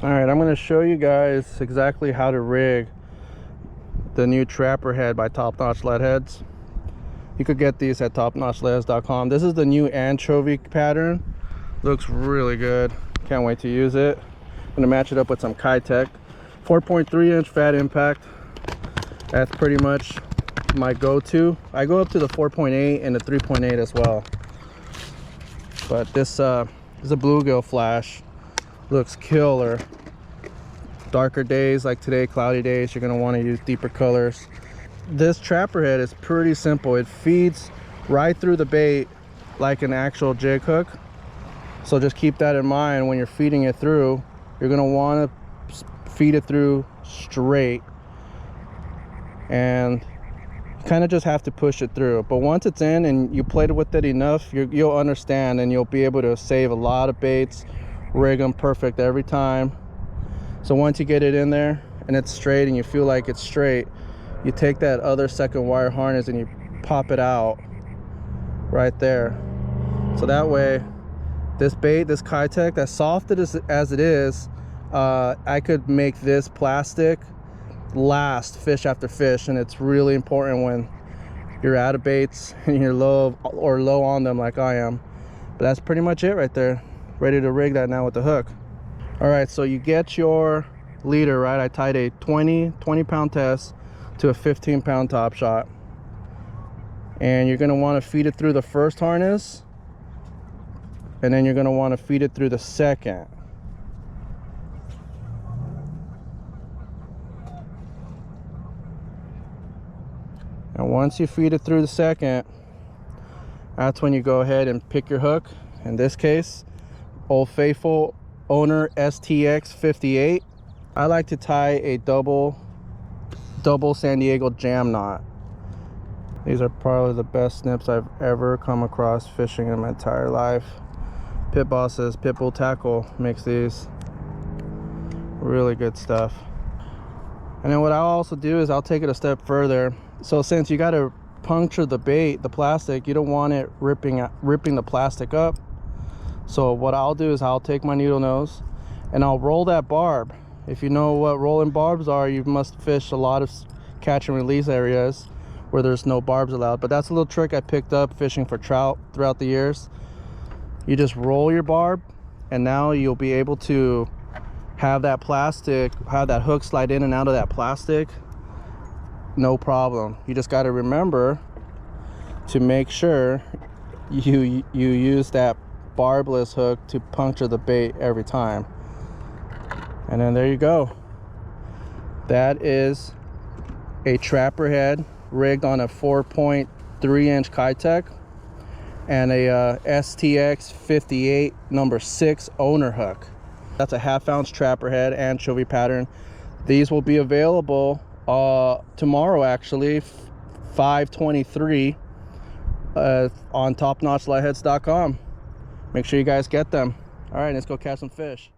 All right, I'm going to show you guys exactly how to rig the new Trapper Head by Topnotch lead heads. You could get these at topnotchleads.com. This is the new anchovy pattern. Looks really good. Can't wait to use it. I'm going to match it up with some Kitech. 4.3-inch fat impact. That's pretty much my go-to. I go up to the 4.8 and the 3.8 as well. But this is a bluegill flash. Looks killer. Darker days like today, cloudy days, you're going to want to use deeper colors. This Trapper Head is pretty simple. It feeds right through the bait like an actual jig hook. So just keep that in mind when you're feeding it through. You're going to want to feed it through straight, and you kind of just have to push it through. But once it's in and you played with it enough, you'll understand, and you'll be able to save a lot of baits, rig them perfect every time. So once you get it in there and it's straight and you feel like it's straight, you take that other second wire harness and you pop it out right there. So that way, this bait, this Kitech, as soft as it is, I could make this plastic last fish after fish. And it's really important when you're out of baits and you're low on them like I am. But that's pretty much it right there. Ready to rig that now with the hook. All right, so you get your leader, right? I tied a 20-pound test to a 15-pound top shot, and you're going to want to feed it through the first harness, and then you're going to want to feed it through the second. And once you feed it through the second, that's when you go ahead and pick your hook. In this case, Old Faithful Owner STX 58. I like to tie a double San Diego jam knot. These are probably the best snips I've ever come across fishing in my entire life. Pit Boss's Pitbull Tackle makes these. Really good stuff. And then what I'll also do is I'll take it a step further. So since you got to puncture the bait, the plastic, you don't want it ripping the plastic up. So what I'll do is I'll take my needle nose and I'll roll that barb. If you know what rolling barbs are, you must fish a lot of catch and release areas where there's no barbs allowed. But that's a little trick I picked up fishing for trout throughout the years. You just roll your barb, and now you'll be able to have that hook slide in and out of that plastic, no problem. You just got to remember to make sure you use that barbless hook to puncture the bait every time. And then there you go. That is a Trapper Head rigged on a 4.3-inch Kitech and a STX 58 number 6 owner hook. That's a 1/2-ounce Trapper Head anchovy pattern. These will be available tomorrow, actually, 5/23, on topnotchleadheads.com. Make sure you guys get them. All right, let's go catch some fish.